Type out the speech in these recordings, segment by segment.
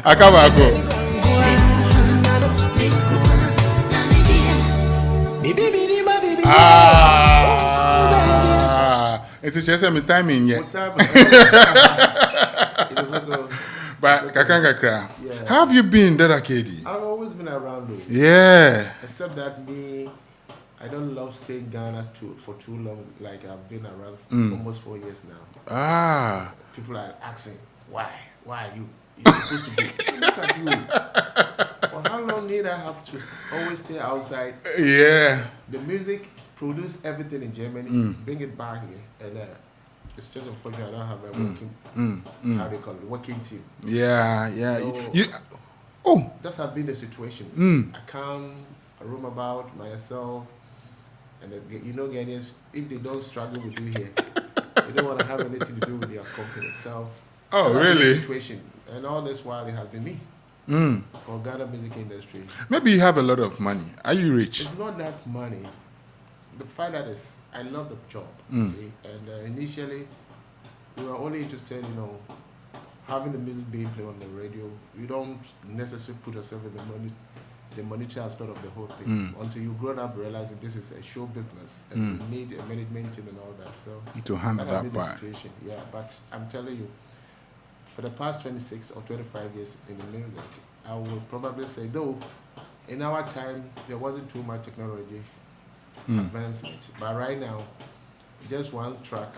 Akabako. It's just a timing yet. But Kakra, how have you been, Dada KD? I've always been around though. Yeah. Except that I don't love staying in Ghana for too long. Like I've been around for almost 4 years now. People are asking, why are you? You're supposed to be. Look at you. For how long did I have to always stay outside? Yeah. The music produce everything in Germany, bring it back here, and it's just unfortunate I don't have a working, how they call it, working team. Yeah. So, that's have been the situation. I come, I roam about myself, and Ghanaians, if they don't struggle with you here, they don't want to have anything to do with your company itself. Oh, really? The situation, and all this while it has been me. For Ghana music industry. Maybe you have a lot of money. Are you rich? It's not that money. The fact that is, I love the job, see, and initially we were only interested, having the music being played on the radio. You don't necessarily put yourself in the monetary aspect of the whole thing until you grown up realizing this is a show business and you need a management team and all that. So to handle that part. Situation. Yeah, but I'm telling you, for the past 26 or 25 years in the music, I will probably say, though, in our time there wasn't too much technology. Advancement. But right now, just one track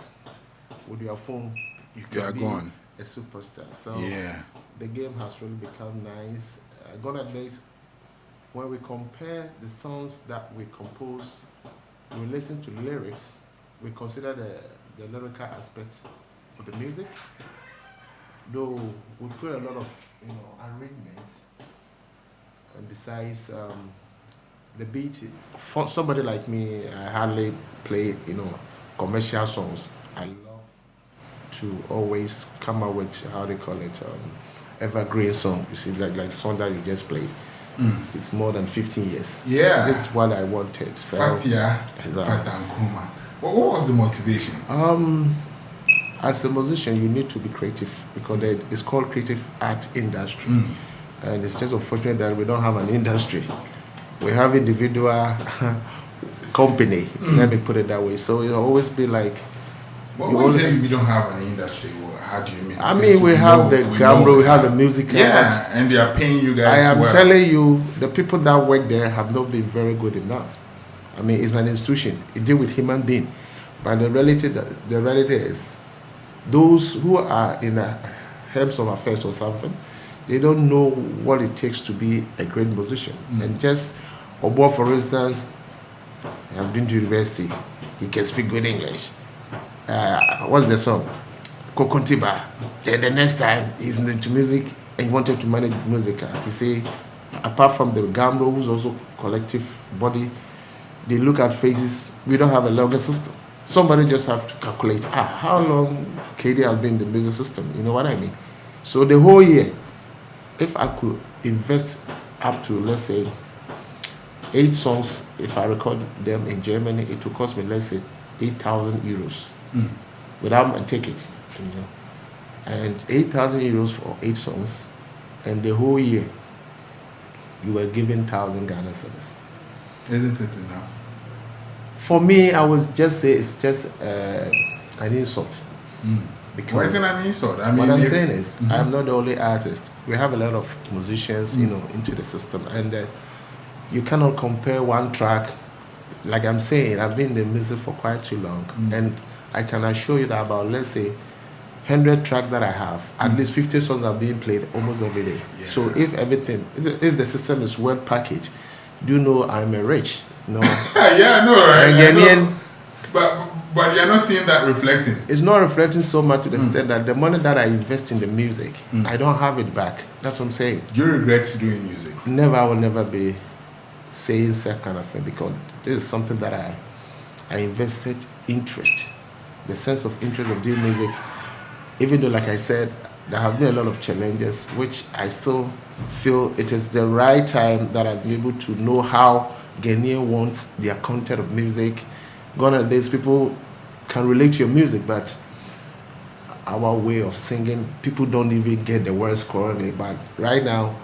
with your phone, you can be gone. A superstar. So the game has really become nice. Gonna days, when we compare the songs that we compose, we listen to lyrics, we consider the lyrical aspect of the music. Though we put a lot of arrangements, and besides the beat, for somebody like me, I hardly play, commercial songs. I love to always come up with, how they call it, evergreen song. You see, like the song that you just played. It's more than 15 years. Yeah. This is what I wanted. So, what was the motivation? As a musician, you need to be creative because it's called creative art industry. And it's just unfortunate that we don't have an industry. We have individual company, let me put it that way. So it'll always be like... When you say we don't have an industry, how do you mean? I mean, we have the Gambro, we have the music. Yeah, and they are paying you guys I am telling you, the people that work there have not been very good enough. I mean, it's an institution. It deals with human beings. But the reality is, those who are in the helms of affairs or something, they don't know what it takes to be a great musician. And just, Obo, for instance, I've been to university. He can speak good English. What's the song? Kokontiba. Then the next time he's into music and he wanted to manage music. You see, apart from the Gambro, who's also collective body, they look at faces. We don't have a logger system. Somebody just have to calculate how long KD has been in the music system. You know what I mean? So the whole year, if I could invest up to, let's say, 8 songs, if I record them in Germany, it will cost me, let's say, 8,000 euros without a ticket. And 8,000 euros for 8 songs, and the whole year you were given 1,000 Ghana cedis. Isn't it enough? For me, I would just say it's just an insult. Because why is it an insult? I mean, what I'm saying is, I'm not the only artist. We have a lot of musicians, into the system, and you cannot compare one track. Like I'm saying, I've been in the music for quite too long, and I can assure you that about, let's say, 100 tracks that I have, at least 50 songs are being played almost every day. Yeah. So if the system is well packaged, do you know I'm a rich? No. Yeah, no, right? Ghanaian, but you're not seeing that reflecting. It's not reflecting so much to the extent that the money that I invest in the music, I don't have it back. That's what I'm saying. Do you regret doing music? Never. I will never be saying that kind of thing, because this is something that I invested interest, the sense of interest of doing music. Even though, like I said, there have been a lot of challenges, which I still feel it is the right time that I've been able to know how Ghanaian wants their content of music. Gone are days people can relate to your music, but our way of singing. People don't even get the words correctly, but right now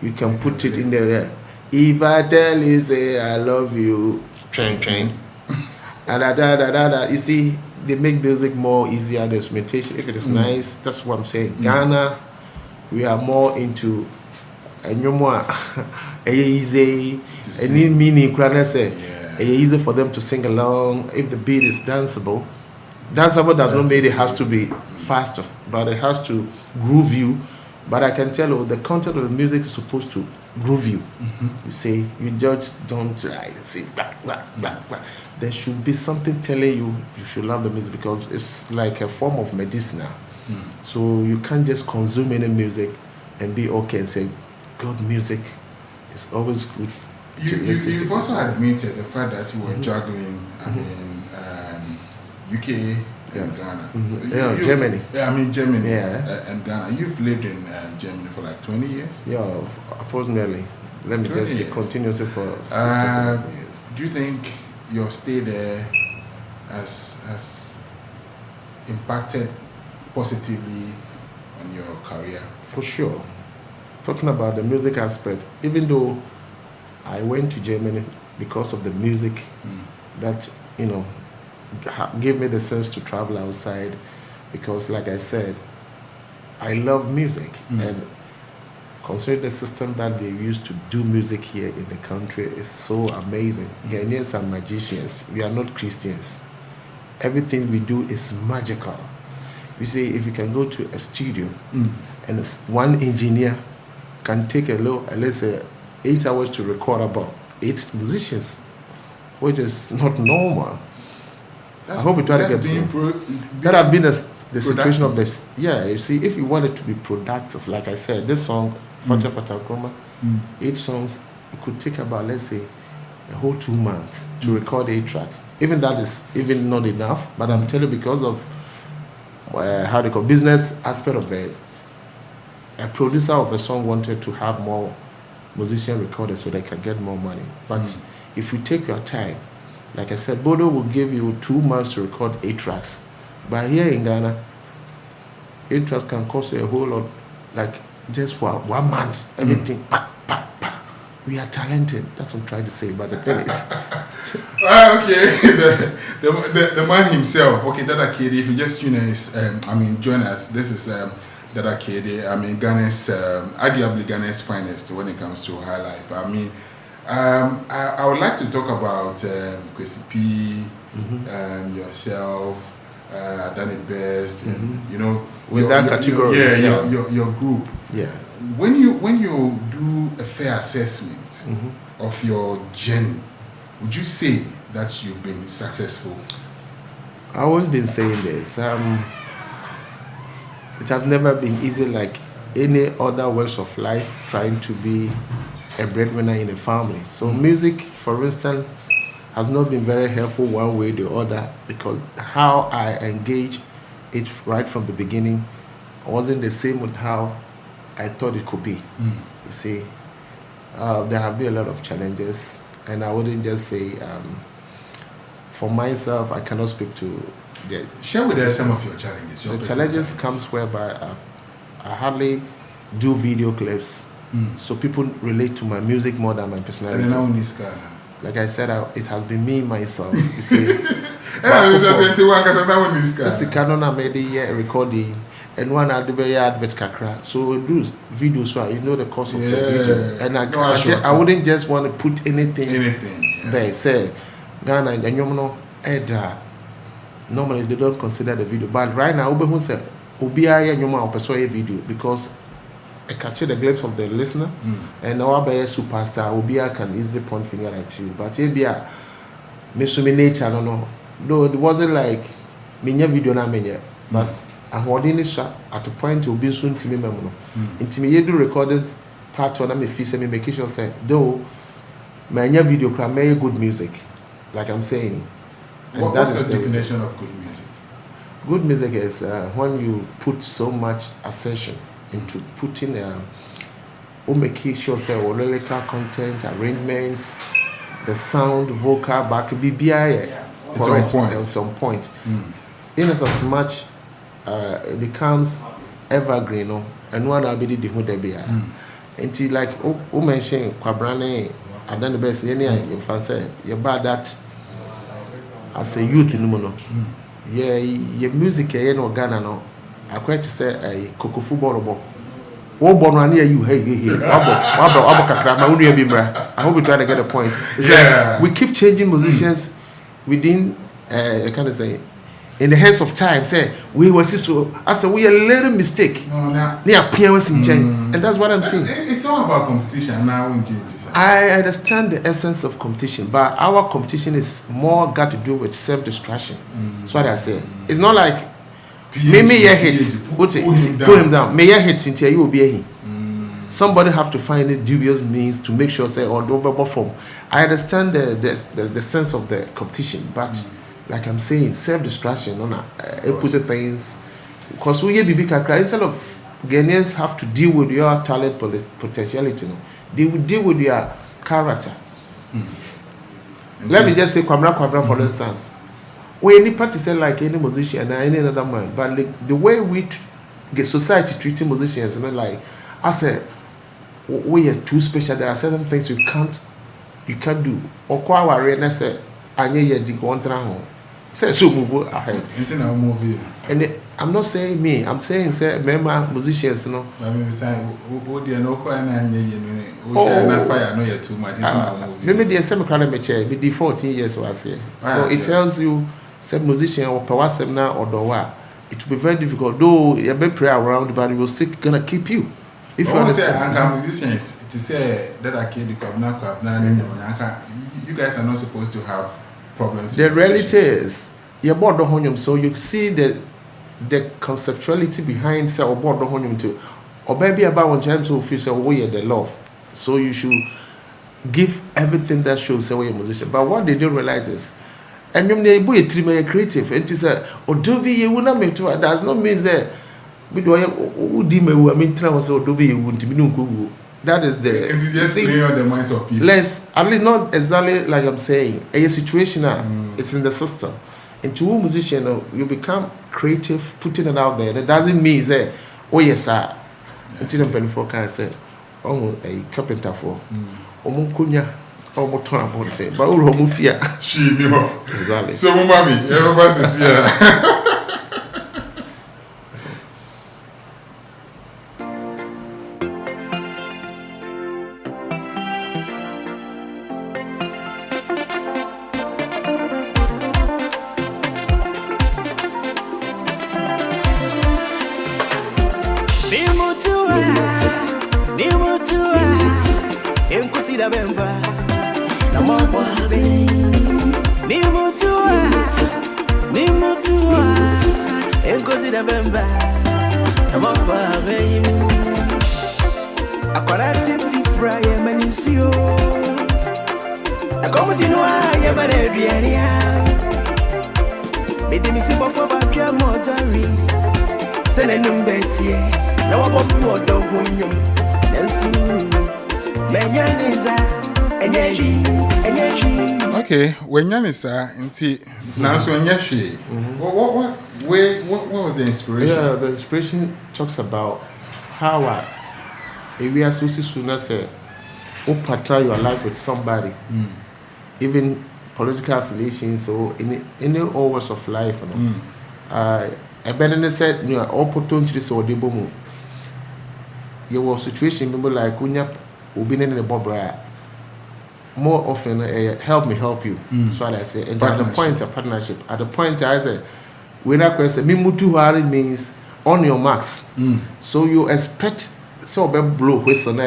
you can put it in there. If I tell you, say I love you, train, train, and you see, they make music more easier. The instrumentation, if it is nice, that's what I'm saying. Ghana, we are more into and you're more easy. Any meaning, easy for them to sing along. If the beat is danceable does not mean it has to be faster, but it has to groove you. But I can tell you the content of the music is supposed to groove you. You say, you just don't say back. There should be something telling you should love the music, because it's like a form of medicine now. So you can't just consume any music and be okay and say, good music is always good. You've also admitted the fact that you were juggling, UK and Ghana. Germany. Germany and Ghana. You've lived in Germany for like 20 years? Yeah, approximately. Let me just say continuously for 60 years. Do you think your stay there has impacted positively on your career? For sure. Talking about the music aspect, even though I went to Germany because of the music, that, gave me the sense to travel outside, because like I said, I love music, and considering the system that they use to do music here in the country is so amazing. Ghanaians are magicians. We are not Christians. Everything we do is magical. You see, if you can go to a studio and one engineer can take let's say 8 hours to record about 8 musicians, which is not normal. I hope we try to get that have been the situation of this. Yeah, you see, if you want it to be productive, like I said, this song, Fata Fata Kroma, 8 songs, it could take about, let's say, a whole 2 months to record 8 tracks. Even that is even not enough, but I'm telling you, because of how they call business aspect of it, a producer of a song wanted to have more musicians recorded so they can get more money. But if you take your time, like I said, Bodo will give you 2 months to record 8 tracks. But here in Ghana, 8 tracks can cost you a whole lot, like just for 1 month, everything. We are talented. That's what I'm trying to say. But the thing is, the man himself. Okay, Dada KD. If you just join us. This is Dada KD. Ghana's arguably Ghana's finest when it comes to high life. I would like to talk about Kwesi P, yourself, Dani Best, and with that category, your group. Yeah. When you do a fair assessment of your journey, would you say that you've been successful? I always been saying this. It has never been easy like any other works of life, trying to be a breadwinner in a family. So music, for instance, has not been very helpful one way or the other, because how I engage it right from the beginning wasn't the same with how I thought it could be. You see, there have been a lot of challenges, and I wouldn't just say, for myself, I cannot speak to the... Share with us some of your challenges. The challenges comes whereby I hardly do video clips, so people relate to my music more than my personality. And then this guy. Like I said, it has been me, myself. You see, recording, and one advert kakra. So do videos, so you know the cost of the video. And I wouldn't just want to put anything there. Say Ghana and normally they don't consider the video, but right now Ube say Ubia video, because I capture the glimpse of the listener, and our superstar Ubia can easily point finger at you. But Ubia, me nature, I don't know. Though it wasn't like minya video na minya, but I holding this at a point to be soon to me memono. Intimate recordings part one, me feel me make sure say though minya video can make good music, like I'm saying. What's the definition of good music? Good music is when you put so much assertion into putting make sure say lyrical content, arrangements, the sound, vocal, back BBI correct at some point. In as much it becomes evergreen, no, and one will be the who they be. Until like who mentioned Kwabrane, I done the best. Any if I say you bad that as a youth in the yeah, your music, no Ghana, no. I quite to say a cocoa football ball. What born near you? Hey, I hope we try to get a point. It's like we keep changing musicians within, I kind of say, in the hands of time. Say we were so. I said we a little mistake. No, near POS in change, and that's what I'm saying. It's all about competition now. I understand the essence of competition, but our competition is more got to do with self-destruction. That's what I say. It's not like me hit, put him down. May hit until you will be here. Somebody have to find a dubious means to make sure say or do form. I understand the sense of the competition, but like I'm saying, self-destruction, put the things because we be kakra instead of Ghanaians have to deal with your talent potentiality. No? They will deal with your character. Let me just say Kwamena for instance. We any party say like any musician and any other man, but the way we get society treating musicians, like I said, we are too special. There are certain things you can't do. Or kwa warena say anye ye di go home. Say so move ahead. And I'm not saying me. I'm saying say member musicians, no. I mean, say we no kwa na anye ye no. Na fire no ye too much. Maybe the same kind of meche. Be the 14 years was here. So it tells you. Some musician or power seminar or dowa, it will be very difficult. Though you may pray around, but it will still gonna keep you. If you say musicians to say Dada KD you guys are not supposed to have problems. The reality is, you're bored of honium, so you see the conceptuality behind say or bored of honium too. Or maybe about one time so feel say we the love. So you should give everything that shows say we a musician. But what they don't realize is and you may be a creative, and it is a Odobi, you will not make to does not mean that we do I mean, Travis or Odobi, you wouldn't be no. That is the it's just playing on the minds of people. Less, at least not exactly like I'm saying, a situation, it's in the system. And to a musician, you become creative, putting it out there. That doesn't mean that, oh, yes, sir. It's in a benefit, can I say, oh, a carpenter for Omunkunya. Oh, but we fear. She knew. Exactly. So, mommy, everybody's here. Okay, when Yanisa, now so what was the inspiration? Yeah, the inspiration talks about how we are so soon say, portray your life with somebody, even political affiliations or in all walks of life. Benene said, you know, opportunities or debomu. Your situation, remember, like Kunya, Ubin in the Bobra. More often, help me help you. So I say, and at the point of partnership, at the point I say, we not question, Mimutu means on your marks. So you expect so be blow whistle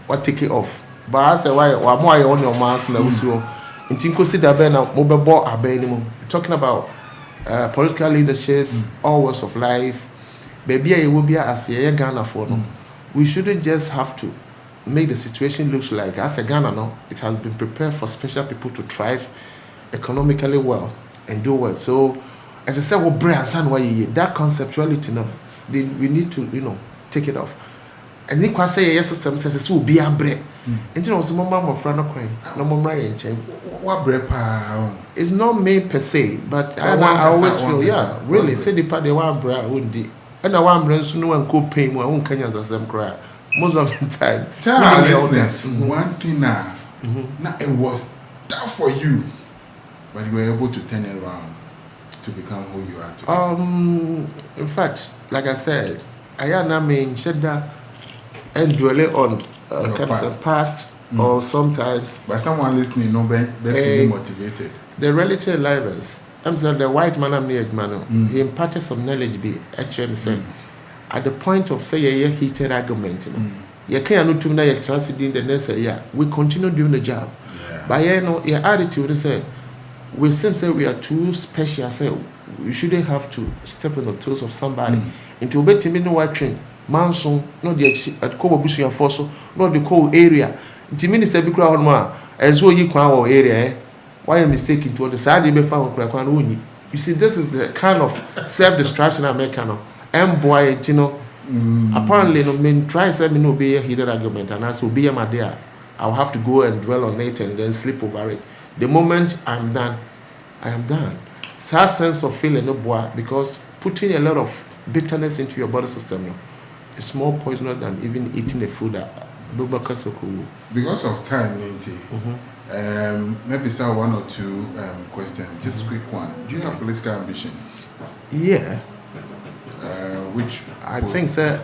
what take it off. But I say, why more on your marks now? So, in Tinko da Bena, mobile abenimo. Talking about political leaderships, all walks of life. Baby, it will be as a Ghana for no. We shouldn't just have to make the situation look like as a Ghana no, it has been prepared for special people to thrive economically well and do well. So as I said, that conceptuality now, we need to take it off. and you can say yes system says will be a break. And you know some mama friend of crying, no more change. What break pa? It's not me per se, but I always feel really say the part they want bra wouldn't di. And I want brands no one could pay more own Kenyans as them cry. Most of the time. Tell our listeners one thing now. Now it was tough for you, but you were able to turn it around to become who you are today. In fact, like I said, I am not mean Shedda and dwelling on kind of past or sometimes. But someone listening, no, be feeling motivated. The relative livers. I'm saying the white man, I'm near man. He imparted some knowledge. Be actually said at the point of say a heated argument. You can't know to me you're transiting the next year. We continue doing the job. But you know, your attitude is say we seem say we are too special. Say we shouldn't have to step on the toes of somebody. Into obey me no white train. Manson, not the at Kobo Bush and Fosso, not the cold area. The minister be crowd ma as well you can area. Why am mistaken to the side you be found Krakwan? You see, this is the kind of self-destruction I make. And boy, you know, apparently, no men try to me no be a hidden argument, and as will be my dear, I'll have to go and dwell on it and then sleep over it. The moment I'm done, I am done. It's that sense of feeling no boy because putting a lot of bitterness into your body system, no, it's more poisonous than even eating the food that. Because of time, Ninti, maybe say one or two questions. Just a quick one. Do you have political ambition? Yeah. Which I think, sir,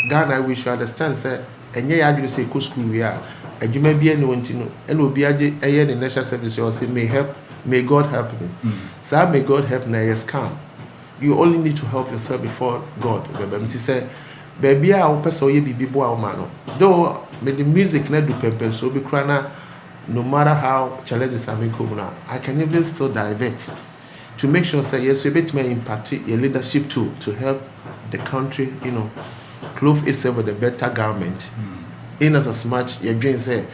Ghana, we should understand, sir, and yeah, I say, co school we are. And you may be anyone to know, and will be a year in national service, or say, may God help me. Sir, may God help me, yes, come. You only need to help yourself before God. Baby, say, baby, I'll pass all you be boy, man. Though, may the music not do pepper, so be crying, no matter how challenges are coming out, I can even still divert. To make sure say yes, we bet me impact your leadership too to help the country, you know, clothe itself with a better government. In as much your dream say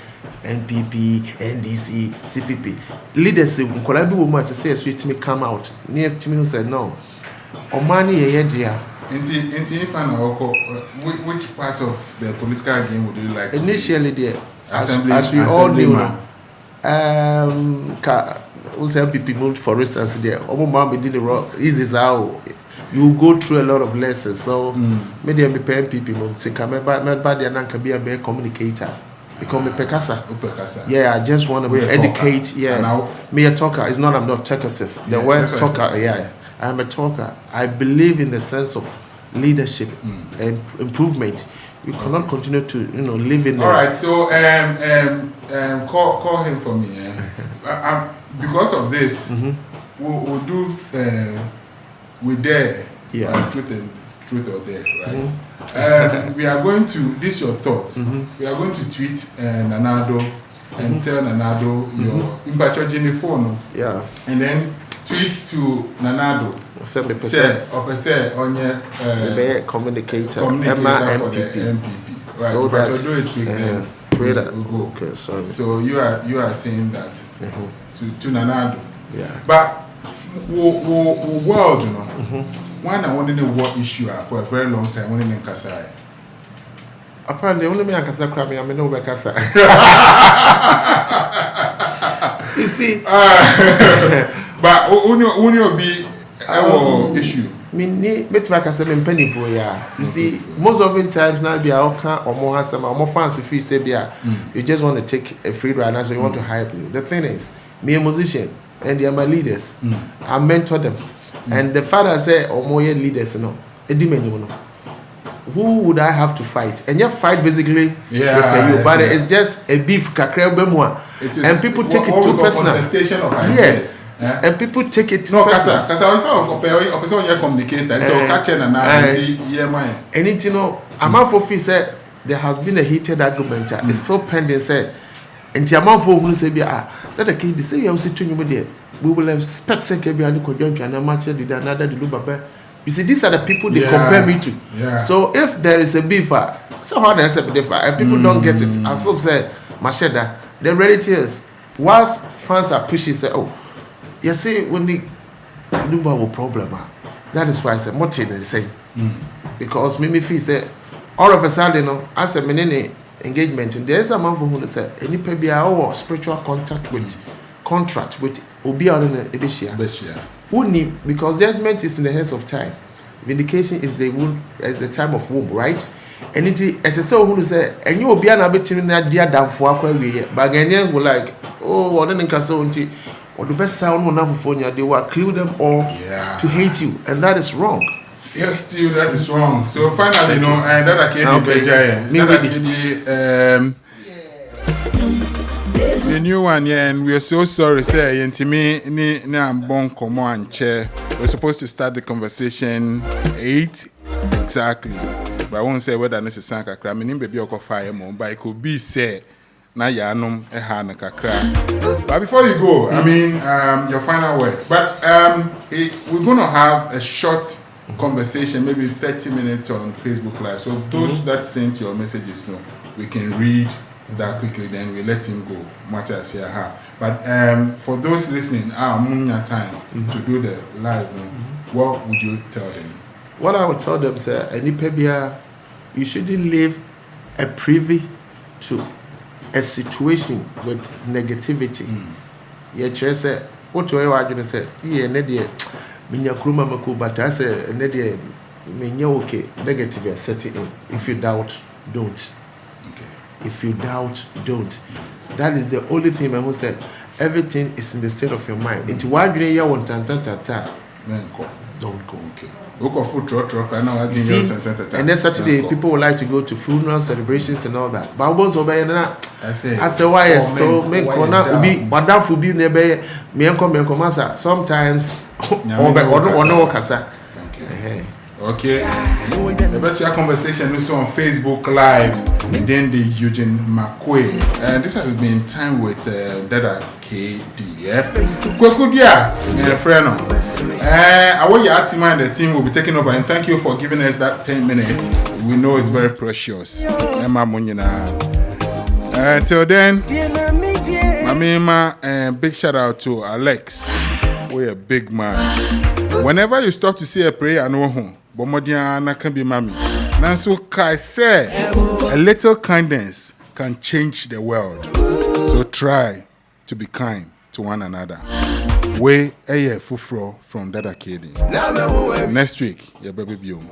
NPP, NDC, CPP. Leadership could be woman to say yes, we come out. Near Timino said no. Or money a year. Which part of the political game would you like to initially there? As we all knew. Also MPP moved for instance there. Mom did the wrong. Easy how you go through a lot of lessons. So maybe I'm MPP move. Say come back. There can be a better communicator. Become a pekasa. Yeah, I just want to educate. Talker. Yeah, me a talker. It's not I'm not talkative. The word talker. Yeah, I'm a talker. I believe in the sense of leadership and improvement. You cannot continue to live in. All right, so call him for me. Because of this, we'll do we dare truth or dare, right? We are going to this your thoughts. We are going to tweet Nanado and tell Nanado your impatient phone. Yeah, and then tweet to Nanado. Say on your communicator MPP. Right, so that Twitter. We go. Okay, sorry. So you are saying that to Nanado. Yeah. But world, one I want to know what issue are for a very long time. Only in Kasai. Apparently, only me and Kasai Krami. I know about Kasai. You see. But only will be our issue. You see, most of the times now be or more fancy fee say you just want to take a free ride, so you want to hype you. The thing is, me a musician and they are my leaders. I mentor them. And the father said, more leaders, who would I have to fight? And you fight basically with you, but it's just a beef, and people take it too personal. Yes. And people take it no personal. Because I also communicate and catch and it, Amafo said there has been a heated argument. It's still pending. Said, and Amafo will say, that the kid say you see to you we will expect second and conjunction and match did another the You see, these are the people they compare me to. Yeah. So if there is a beef, so hard as a beef, and people don't get it. As of said, Macheda, the reality is, whilst fans are pushing, say, oh, you see, when the Lumba will problem, that is why I said, what is the same? Because Mimi Fee said, all of a sudden, no, as a many engagement, and there's a man who say any maybe our spiritual contract with Obi on the who need, because judgment is in the hands of time, vindication is the time of womb, right? And it as a soul who say, and you will be an abitin that dear down for Aqua, but Ghanaian will like, oh, what an incasonti, or the best sound on California, they will clue them all to hate you, and that is wrong. Yes, to you, that is wrong. So finally, and Dada KD, Dada KD, the new one, yeah, and we are so sorry, say, and to me, I'm born command chair. We're supposed to start the conversation 8 exactly. But I won't say whether this is Sanka Kram, and baby or fire more, but it could be said, na yanum ehana kakra. But before you go, I mean, your final words. But we're going to have a short conversation, maybe 30 minutes on Facebook Live. So those that sent your messages, we can read that quickly, then we let him go. But for those listening, time to do the live, what would you tell them? What I would tell them, sir, you shouldn't live a privy to a situation with negativity. Yeah, chair said, what do I want to say? Yeah, Nedia, Minya Kruma Maku, but I say, Nedia, Minya okay, negative setting in. If you doubt, don't. Okay. If you doubt, don't. That is the only thing I will say. Everything is in the state of your mind. Into one day, you want to don't go. Okay. See, and then Saturday people would like to go to funeral celebrations and all that. But once over I say why so make corner be madam for be nebe me enko masa sometimes or no kasa. Okay. The better conversation is on Facebook Live and then the Eugene McQuay. And this has been time with Dada KD. Yeah. Kwekudia, friend. I want your team and the team will be taking over. And thank you for giving us that 10 minutes. We know it's very precious. Emma Munyina. Till then, Mamima, big shout out to Alex. We're a big man. Whenever you stop to say a prayer, I know home. Bomodiana can be mommy. Nanso Kai say a little kindness can change the world. So try to be kind to one another. We a fufro from Dada KD. Next week, your baby biom.